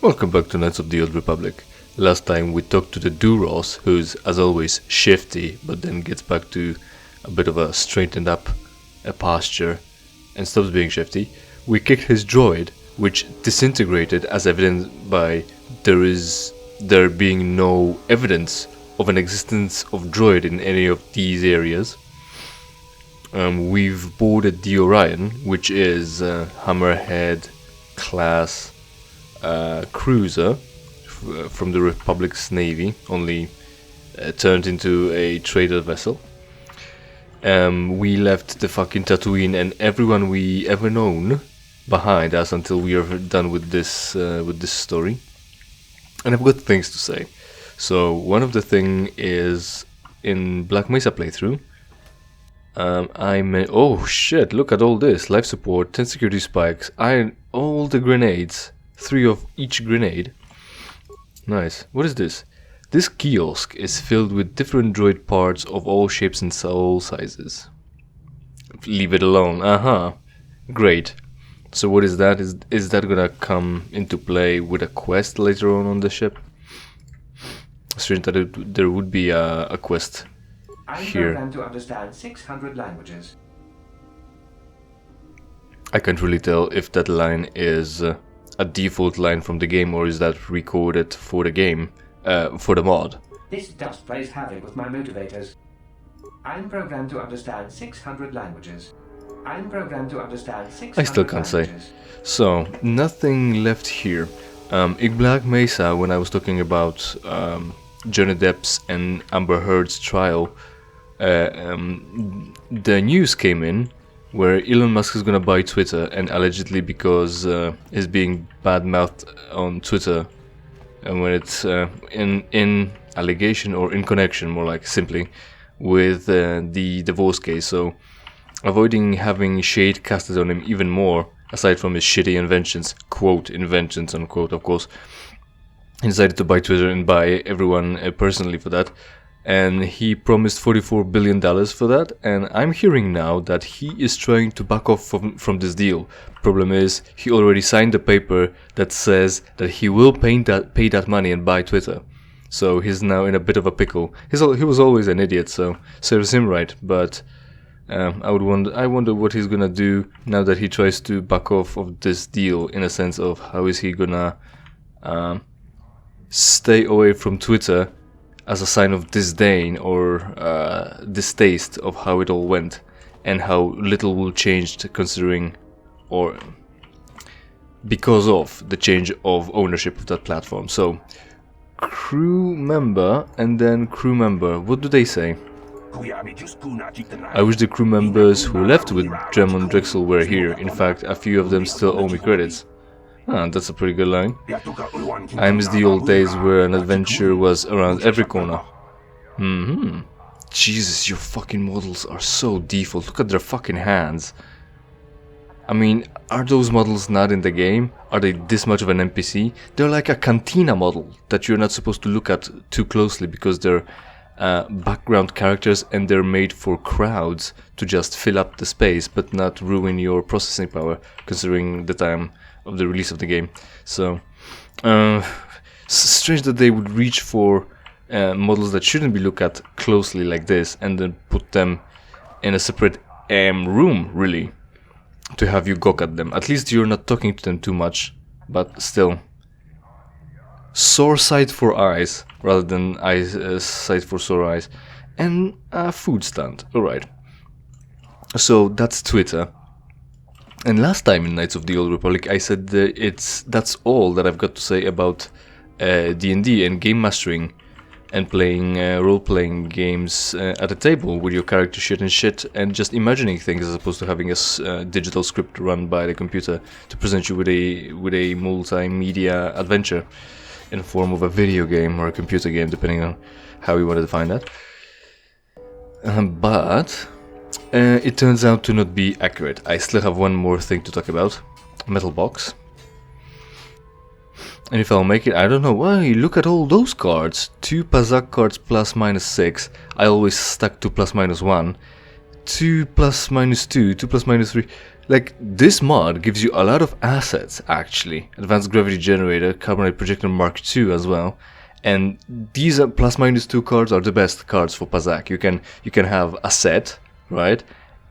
Welcome back to Knights of the Old Republic. Last time we talked to the Duros, who's as always shifty, but then gets back to a bit of a straightened up posture and stops being shifty. We kicked his droid, which disintegrated as evidenced by there being no evidence of an existence of droid in any of these areas. We've boarded the Orion, which is a Hammerhead class cruiser from the Republic's Navy, only turned into a trader vessel. We left the fucking Tatooine and everyone we ever known behind us until we are done with this story. And I've got things to say. So one of the thing is in Black Mesa playthrough. Oh shit! Look at all this: life support, 10 security spikes, all the grenades, 3 of each grenade. Nice. What is this? This kiosk is filled with different droid parts of all shapes and all sizes. Leave it alone. Great. So what is that? Is that gonna come into play with a quest later on the ship? Strange that there would be a quest here. I'm programmed to understand 600 languages. I can't really tell if that line is a default line from the game or is that recorded for the game, for the mod. This dust plays havoc with my motivators. I'm programmed to understand 600 languages. I'm programmed to understand 600 I still can't languages. say. So, nothing left here. In Black Mesa, when I was talking about Johnny Depp's and Amber Heard's trial, the news came in where Elon Musk is gonna buy Twitter, and allegedly because he's being bad-mouthed on Twitter, and when it's in allegation or in connection, more like simply, with the divorce case. So avoiding having shade casted on him even more, aside from his shitty inventions, quote inventions unquote, of course, he decided to buy Twitter and buy everyone personally for that. And he promised $44 billion for that, and I'm hearing now that he is trying to back off from this deal. Problem is, he already signed a paper that says that he will pay that money and buy Twitter. So he's now in a bit of a pickle. He was always an idiot, so serves him right. But I wonder what he's gonna do now that he tries to back off of this deal. In a sense of how is he gonna stay away from Twitter as a sign of disdain or distaste of how it all went and how little will change considering or because of the change of ownership of that platform. So crew member and then crew member, what do they say? I wish the crew members who left with Dremon Drexel were here. In fact, a few of them still owe me credits. That's a pretty good line. I miss the old days where an adventure was around every corner. Jesus, your fucking models are so default. Look at their fucking hands. I mean, are those models not in the game? Are they this much of an NPC? They're like a cantina model that you're not supposed to look at too closely because they're background characters and they're made for crowds to just fill up the space but not ruin your processing power considering the time of the release of the game. So strange that they would reach for models that shouldn't be looked at closely like this and then put them in a separate room, really, to have you gawk at them. At least you're not talking to them too much, but still. Sore sight for eyes rather than sight for sore eyes. And a food stand. Alright. So that's Twitter. And last time in Knights of the Old Republic I said that's all that I've got to say about D&D and game mastering and playing role-playing games at a table with your character shit and just imagining things as opposed to having a digital script run by the computer to present you with a multimedia adventure in the form of a video game or a computer game, depending on how you want to define that. But it turns out to not be accurate. I still have one more thing to talk about. Metal box. And if I'll make it, I don't know why. Look at all those cards. 2 Pazak cards plus -6. I always stuck to +/-1. 2 plus minus 2, 2 plus minus 3. Like, this mod gives you a lot of assets, actually. Advanced Gravity Generator, Carbonite Projector Mark II as well. And these are plus minus 2 cards are the best cards for Pazak. You can have a set, right?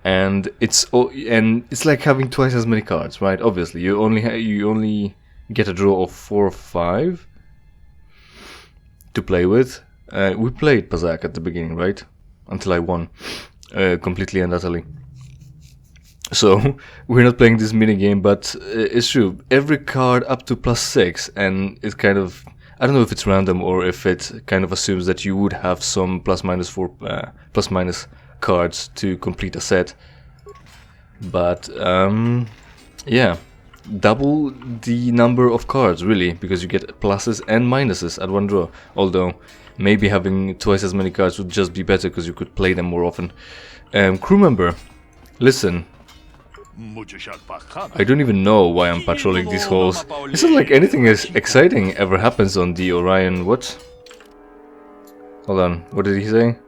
And it's like having twice as many cards, right? Obviously, you only get a draw of 4 or 5 to play with. We played Pazak at the beginning, right? Until I won completely and utterly. So we're not playing this minigame, but it's true. Every card up to +6, and it kind of, I don't know if it's random or if it kind of assumes that you would have some +-4 +- cards to complete a set. But yeah, double the number of cards really, because you get pluses and minuses at one draw. Although maybe having twice as many cards would just be better because you could play them more often. Crew member, listen. I don't even know why I'm patrolling these halls. It's not like anything as exciting ever happens on the Orion. What? Hold on, what did he say?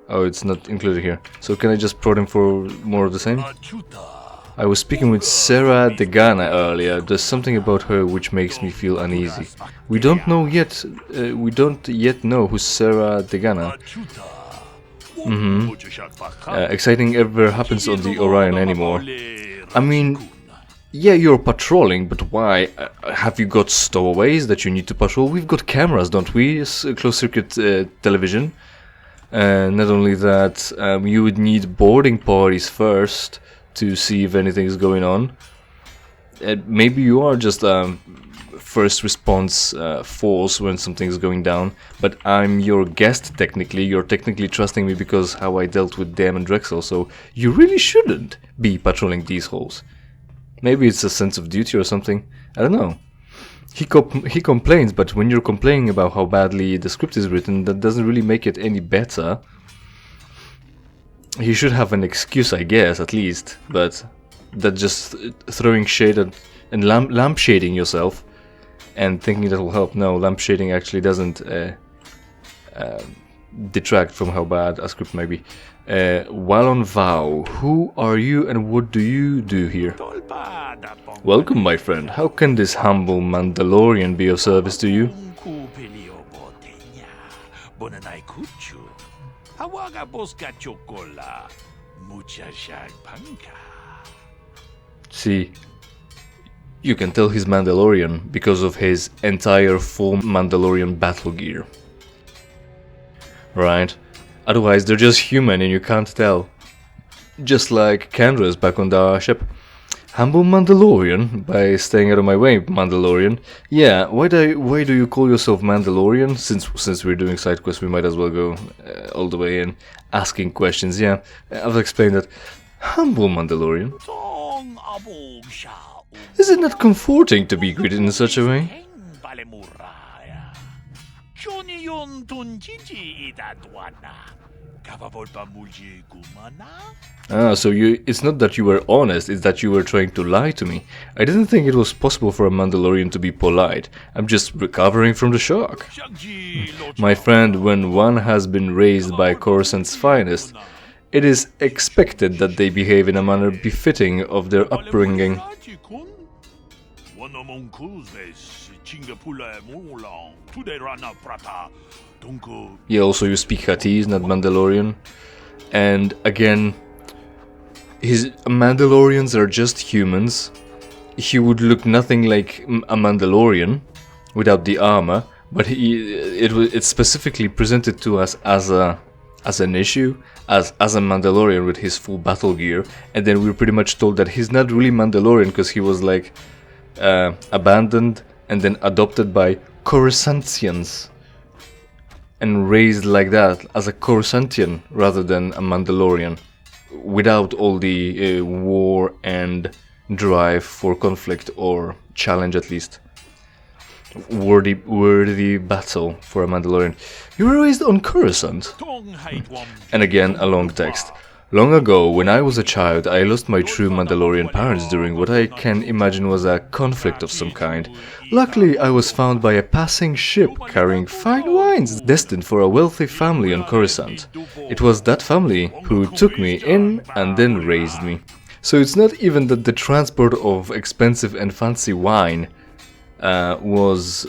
Oh, it's not included here. So can I just prod him for more of the same? I was speaking with Sarah Degana earlier. There's something about her which makes me feel uneasy. We don't yet know who's Sarah Degana. Exciting ever happens on the Orion anymore. I mean, yeah, you're patrolling, but why? Have you got stowaways that you need to patrol? We've got cameras, don't we? Closed circuit television. Not only that, you would need boarding parties first to see if anything is going on. Maybe you are just first response force when something's going down, but I'm your guest technically. You're technically trusting me because how I dealt with Dam and Drexel, so you really shouldn't be patrolling these halls. Maybe it's a sense of duty or something. I don't know. He complains, but when you're complaining about how badly the script is written, that doesn't really make it any better. He should have an excuse, I guess, at least, but that's just throwing shade and lampshading yourself and thinking that will help. No, lampshading actually doesn't detract from how bad a script may be. While on Vow, who are you and what do you do here? Welcome, my friend. How can this humble Mandalorian be of service to you? See, you can tell he's Mandalorian because of his entire full Mandalorian battle gear. Right? Otherwise, they're just human and you can't tell. Just like Kendra's back on the ship. Humble Mandalorian? By staying out of my way, Mandalorian. Yeah, why do you call yourself Mandalorian? Since we're doing side quests, we might as well go all the way in asking questions. Yeah, I've explained that. Humble Mandalorian. Is it not comforting to be greeted in such a way? So it's not that you were honest, it's that you were trying to lie to me. I didn't think it was possible for a Mandalorian to be polite. I'm just recovering from the shock. My friend, when one has been raised by Coruscant's finest, it is expected that they behave in a manner befitting of their upbringing. Yeah, also you speak Huttese, not Mandalorian. And again, Mandalorians are just humans. He would look nothing like a Mandalorian without the armor, but it's specifically presented to us as an issue, as a Mandalorian with his full battle gear, and then we're pretty much told that he's not really Mandalorian because he was like abandoned and then adopted by Coruscantians and raised like that as a Coruscantian rather than a Mandalorian, without all the war and drive for conflict or challenge, at least worthy battle for a Mandalorian. You were raised on Coruscant. And again a long text. Long ago, when I was a child, I lost my true Mandalorian parents during what I can imagine was a conflict of some kind. Luckily, I was found by a passing ship carrying fine wines destined for a wealthy family on Coruscant. It was that family who took me in and then raised me. So it's not even that the transport of expensive and fancy wine was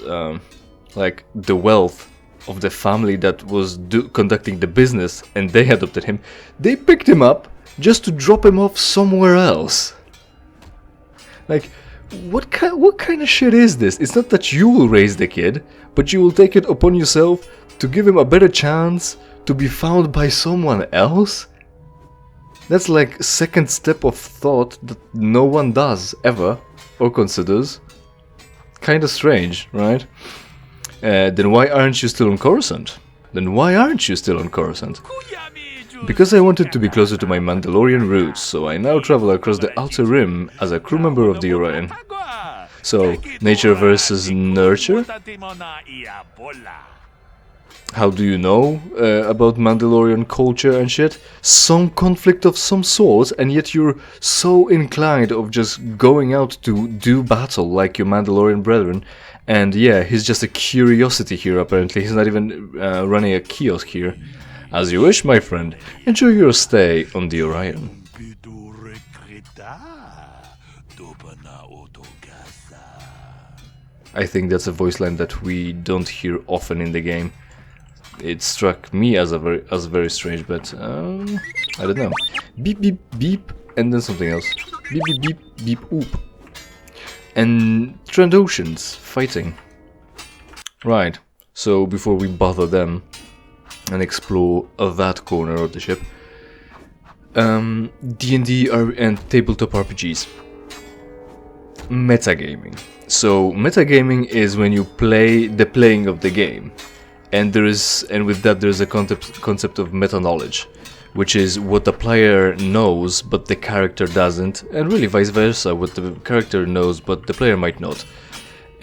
like the wealth of the family that was conducting the business and they adopted him. They picked him up just to drop him off somewhere else. Like, what kind of shit is this? It's not that you will raise the kid, but you will take it upon yourself to give him a better chance to be found by someone else? That's like second step of thought that no one does ever or considers. Kinda strange, right? Then why aren't you still on Coruscant? Because I wanted to be closer to my Mandalorian roots, so I now travel across the Outer Rim as a crew member of the Orion. So, nature versus nurture? How do you know about Mandalorian culture and shit? Some conflict of some sort, and yet you're so inclined of just going out to do battle like your Mandalorian brethren. And yeah, he's just a curiosity here apparently, he's not even running a kiosk here. As you wish, my friend. Enjoy your stay on the Orion. I think that's a voice line that we don't hear often in the game. It struck me as very strange, but I don't know. Beep beep beep, and then something else. Beep beep beep beep oop. And Trandoshans fighting. Right. So before we bother them and explore that corner of the ship, D&D and tabletop RPGs. Metagaming. So metagaming is when you play the playing of the game. And with that there's a concept of meta knowledge, which is what the player knows but the character doesn't, and really vice versa, what the character knows but the player might not.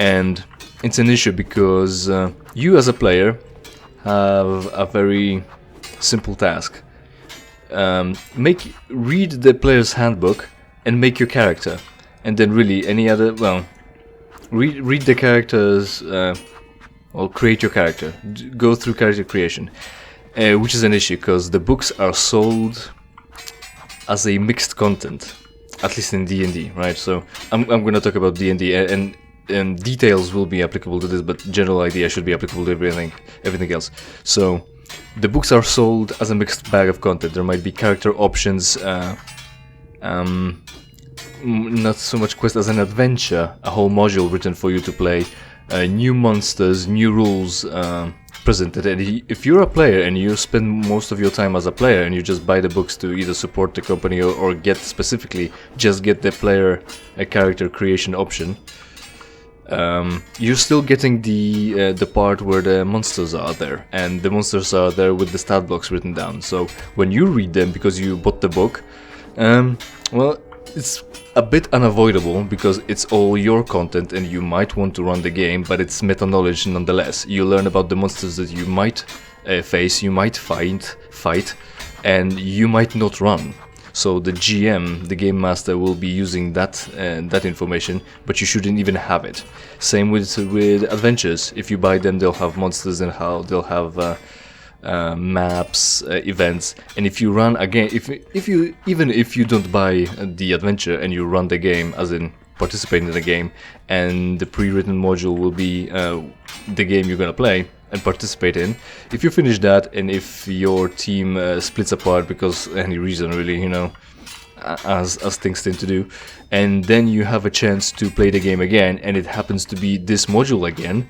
And it's an issue because you as a player have a very simple task. Read the player's handbook and make your character, and then really any other, well, read the character's or create your character, go through character creation, which is an issue because the books are sold as a mixed content, at least in D&D, right? So I'm going to talk about D&D, and details will be applicable to this, but general idea should be applicable to everything else. So the books are sold as a mixed bag of content. There might be character options, not so much quest as an adventure, a whole module written for you to play. New monsters, new rules presented, and if you're a player and you spend most of your time as a player and you just buy the books to either support the company or get the player a character creation option, you're still getting the part where the monsters are there, and the monsters are there with the stat blocks written down. So when you read them because you bought the book, well, it's a bit unavoidable because it's all your content and you might want to run the game, but it's meta knowledge nonetheless. You learn about the monsters that you might face, you might fight, and you might not run. So the GM, the game master, will be using that information, but you shouldn't even have it. Same with adventures. If you buy them, they'll have monsters and how they'll have maps, events, and if you run a game, even if you don't buy the adventure and you run the game, as in participate in the game, and the pre-written module will be the game you're gonna play and participate in. If you finish that, and if your team splits apart because any reason, really, you know, as things tend to do, and then you have a chance to play the game again, and it happens to be this module again,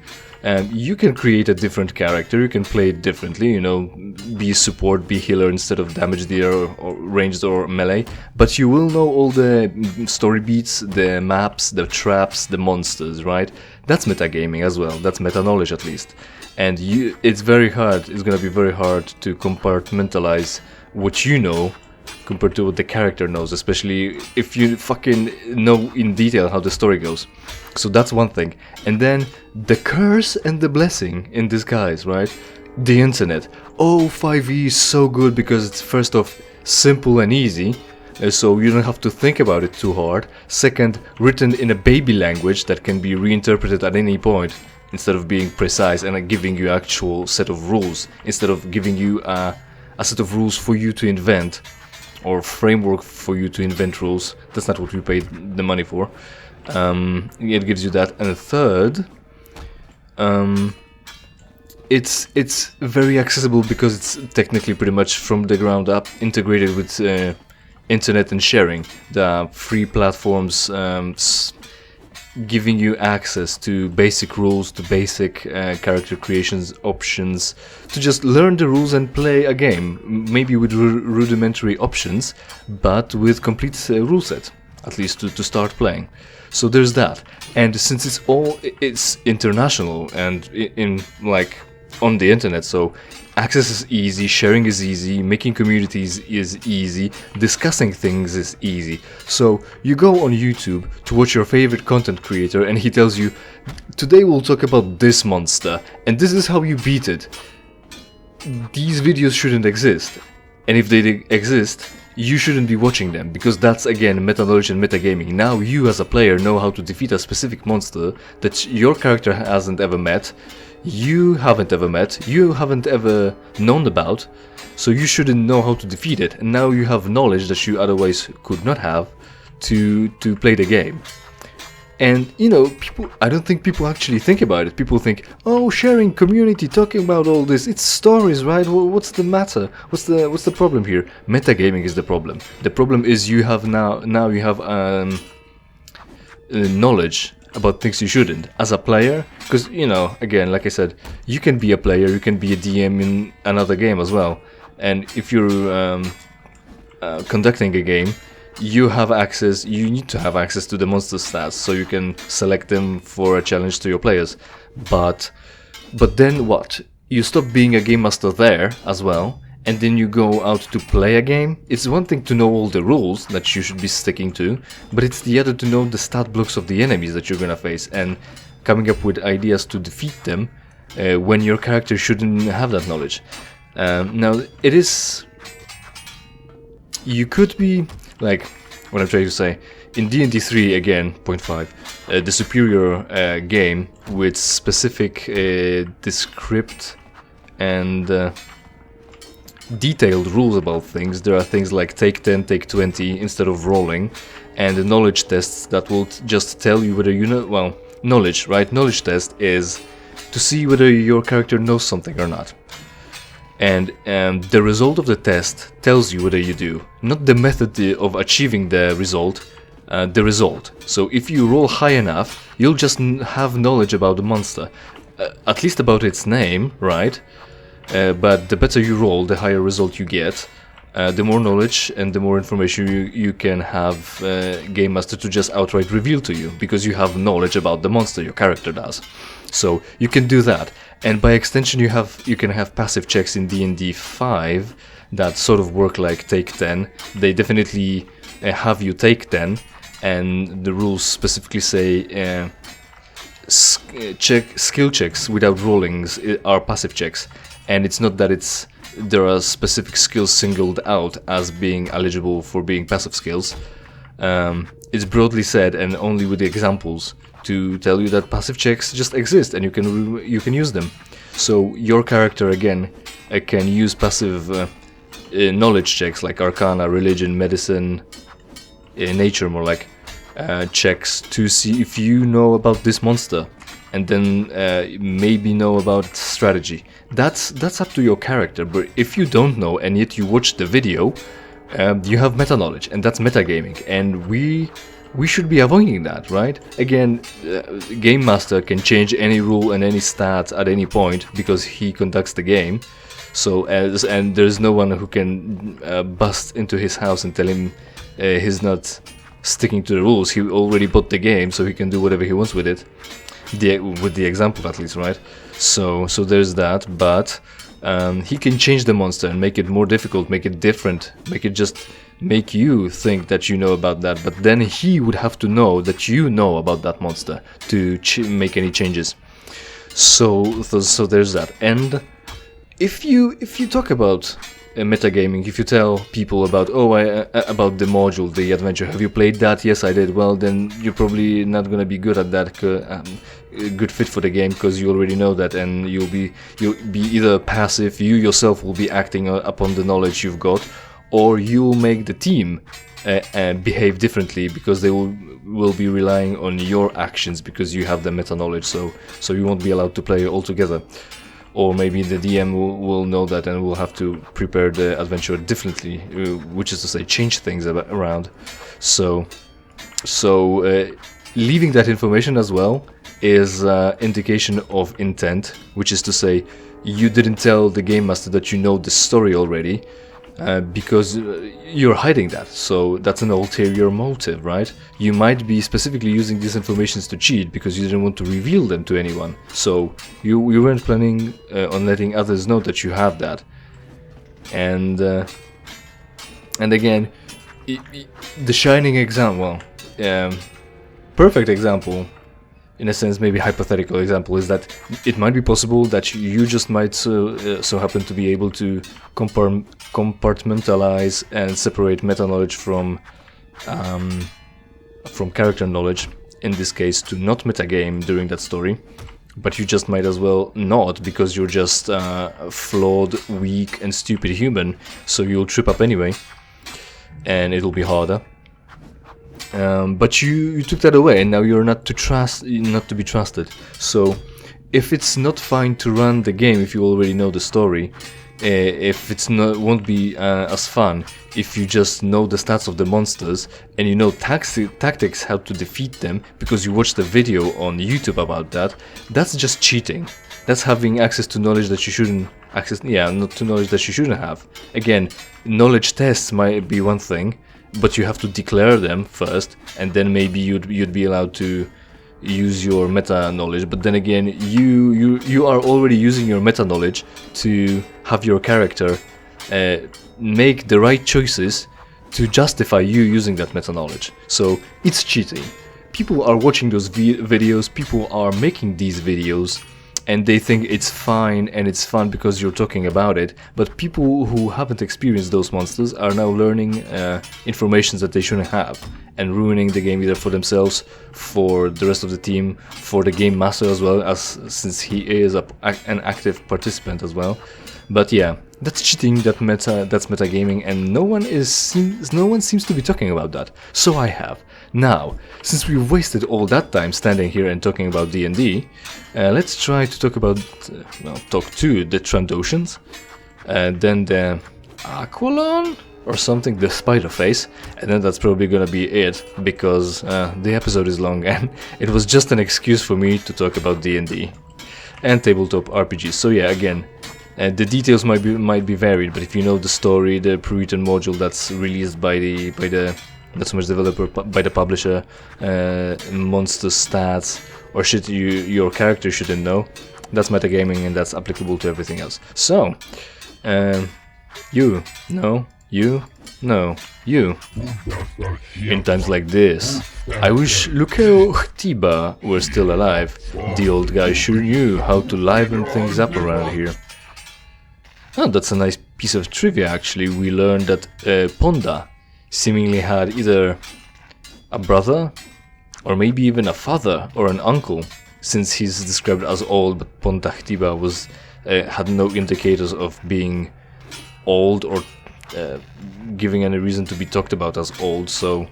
you can create a different character, you can play it differently, you know, be support, be healer instead of damage dealer or ranged or melee, but you will know all the story beats, the maps, the traps, the monsters, right? That's metagaming as well, that's meta knowledge at least. And it's gonna be very hard to compartmentalize what you know compared to what the character knows, especially if you fucking know in detail how the story goes. So that's one thing. And then the curse and the blessing in disguise, right? The internet. Oh, 5e is so good because it's, first off, simple and easy, so you don't have to think about it too hard. Second, written in a baby language that can be reinterpreted at any point, instead of being precise and giving you actual set of rules, instead of giving you a set of rules for you to invent, or framework for you to invent rules. That's not what we paid the money for. It gives you that. And third, it's very accessible because it's technically pretty much from the ground up integrated with internet and sharing. The free platforms giving you access to basic rules, to basic character creations options, to just learn the rules and play a game, maybe with rudimentary options, but with complete rule set, at least to start playing. So there's that. And since it's international and in like on the internet, so access is easy, sharing is easy, making communities is easy, discussing things is easy. So you go on YouTube to watch your favorite content creator and he tells you, today we'll talk about this monster and this is how you beat it. These videos shouldn't exist. And if they exist, you shouldn't be watching them, because that's again meta knowledge and metagaming. Now you as a player know how to defeat a specific monster that your character hasn't ever met, you haven't ever known about, so you shouldn't know how to defeat it, and now you have knowledge that you otherwise could not have to play the game. And you know, I don't think people actually think about it. People think, oh, sharing, community, talking about all this, it's stories, right? What's the matter? What's the problem here? Metagaming is the problem. The problem is you have now you have knowledge about things you shouldn't as a player, because you know, again, like I said, you can be a player, you can be a DM in another game as well, and if you're conducting a game, you need to have access to the monster stats so you can select them for a challenge to your players. But then what? You stop being a game master there as well, and then you go out to play a game. It's one thing to know all the rules that you should be sticking to, but it's the other to know the stat blocks of the enemies that you're gonna face and coming up with ideas to defeat them when your character shouldn't have that knowledge. Now it is... You could be... Like, what I'm trying to say, in DND 3, again, 0.5, the superior game with specific descript and detailed rules about things, there are things like take 10, take 20 instead of rolling, and the knowledge tests that will just tell you whether you know, well, knowledge, right? Knowledge test is to see whether your character knows something or not. And the result of the test tells you whether you do. Not the method of achieving the result, the result. So if you roll high enough, you'll just have knowledge about the monster. At least about its name, right? But the better you roll, the higher result you get. The more knowledge and the more information you can have Game Master to just outright reveal to you, because you have knowledge about the monster your character does. So you can do that, and by extension you can have passive checks in D&D 5 that sort of work like take 10. They definitely have you take 10, and the rules specifically say skill checks without rollings are passive checks, and it's not that there are specific skills singled out as being eligible for being passive skills. It's broadly said, and only with the examples, to tell you that passive checks just exist and you can use them. So your character again can use passive knowledge checks like Arcana, Religion, Medicine, Nature more like, checks to see if you know about this monster, and then maybe know about strategy. That's up to your character, but if you don't know and yet you watch the video, you have meta knowledge, and that's metagaming, and we should be avoiding that, right? Again, Game Master can change any rule and any stat at any point because he conducts the game. So and there's no one who can bust into his house and tell him he's not sticking to the rules. He already bought the game, so he can do whatever he wants with it. With the example at least, right? So there's that, but he can change the monster and make it more difficult, make it different, make you think that you know about that, but then he would have to know that you know about that monster to make any changes. So there's that. And if you talk about metagaming, if you tell people about about the module, the adventure, have you played that? Yes, I did. Well, then you're probably not gonna be good at that, good fit for the game, because you already know that, and you'll be either passive, you yourself will be acting upon the knowledge you've got, or you'll make the team behave differently because they will be relying on your actions because you have the meta knowledge. So you won't be allowed to play altogether. Or maybe the DM will know that and will have to prepare the adventure differently, which is to say, change things around. So leaving that information as well is indication of intent, which is to say, you didn't tell the game master that you know the story already, because you're hiding that. So that's an ulterior motive, right? You might be specifically using these informations to cheat because you didn't want to reveal them to anyone. So you weren't planning on letting others know that you have that. And again, the shining example, perfect example, in a sense, maybe hypothetical example, is that it might be possible that you just might so happen to be able to compartmentalize and separate meta knowledge from character knowledge, in this case to not metagame during that story, but you just might as well not, because you're just flawed, weak and stupid human, so you'll trip up anyway and it'll be harder. But you took that away, and now you're not to be trusted. So if it's not fine to run the game if you already know the story, if it's not, won't be as fun if you just know the stats of the monsters and you know tactics how to defeat them because you watched the video on YouTube about that, that's just cheating. That's having access to knowledge that you shouldn't not to knowledge that you shouldn't have. Again, knowledge tests might be one thing, but you have to declare them first, and then maybe you'd be allowed to use your meta knowledge. But then again, you are already using your meta knowledge to have your character make the right choices to justify you using that meta knowledge. So it's cheating. People are watching those videos, people are making these videos, and they think it's fine and it's fun because you're talking about it, but people who haven't experienced those monsters are now learning information that they shouldn't have, and ruining the game either for themselves, for the rest of the team, for the game master as well, as since he is an active participant as well. But yeah, that's cheating, that's metagaming, and no one seems to be talking about that. So I have. Now, since we wasted all that time standing here and talking about D&D, let's try to talk about, talk to the Trandoshans, then the Aquilon, or something, the spider face, and then that's probably gonna be it, because the episode is long and it was just an excuse for me to talk about D&D and tabletop RPGs. So yeah, again, the details might be varied, but if you know the story, the pre-written module that's released by the not so much developer, by the publisher, monster stats or shit your character shouldn't know, that's metagaming and that's applicable to everything else. So, you. In times like this, I wish Lukeo Tiba were still alive. The old guy sure knew how to liven things up around here. Oh, that's a nice piece of trivia actually. We learned that Ponda seemingly had either a brother or maybe even a father or an uncle, since he's described as old, but Ponda Tiba had no indicators of being old or giving any reason to be talked about as old. So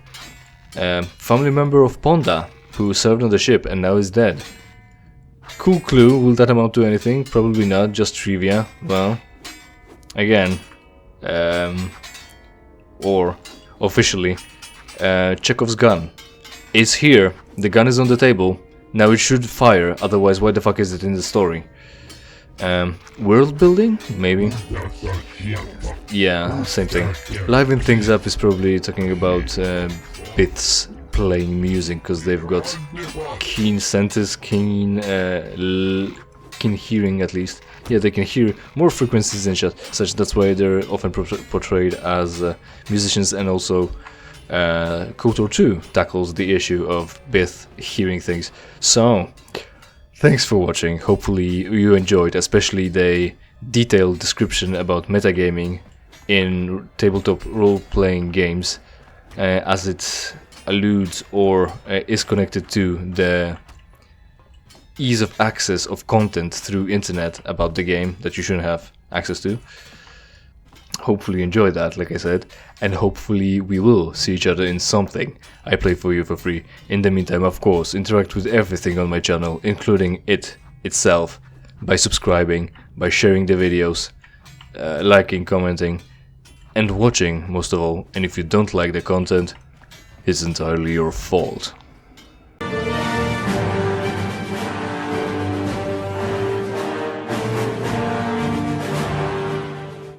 family member of Ponda who served on the ship and now is dead. Cool clue. Will that amount to anything? Probably not, just trivia. Well, again, or officially, Chekhov's gun is here. The gun is on the table. Now it should fire, otherwise why the fuck is it in the story? World building? Maybe? Yeah, same thing. Liven things up is probably talking about bits playing music, because they've got keen senses, keen hearing at least. Yeah, they can hear more frequencies and such. That's why they're often portrayed as musicians, and also KotOR 2 tackles the issue of Bith hearing things. So, thanks for watching. Hopefully you enjoyed, especially the detailed description about metagaming in tabletop role-playing games, as it alludes or is connected to the ease of access of content through internet about the game that you shouldn't have access to. Hopefully you enjoy that, like I said, and hopefully we will see each other in something I play for you for free. In the meantime, of course, interact with everything on my channel, including it itself, by subscribing, by sharing the videos, liking, commenting, and watching, most of all. And if you don't like the content, it's entirely your fault.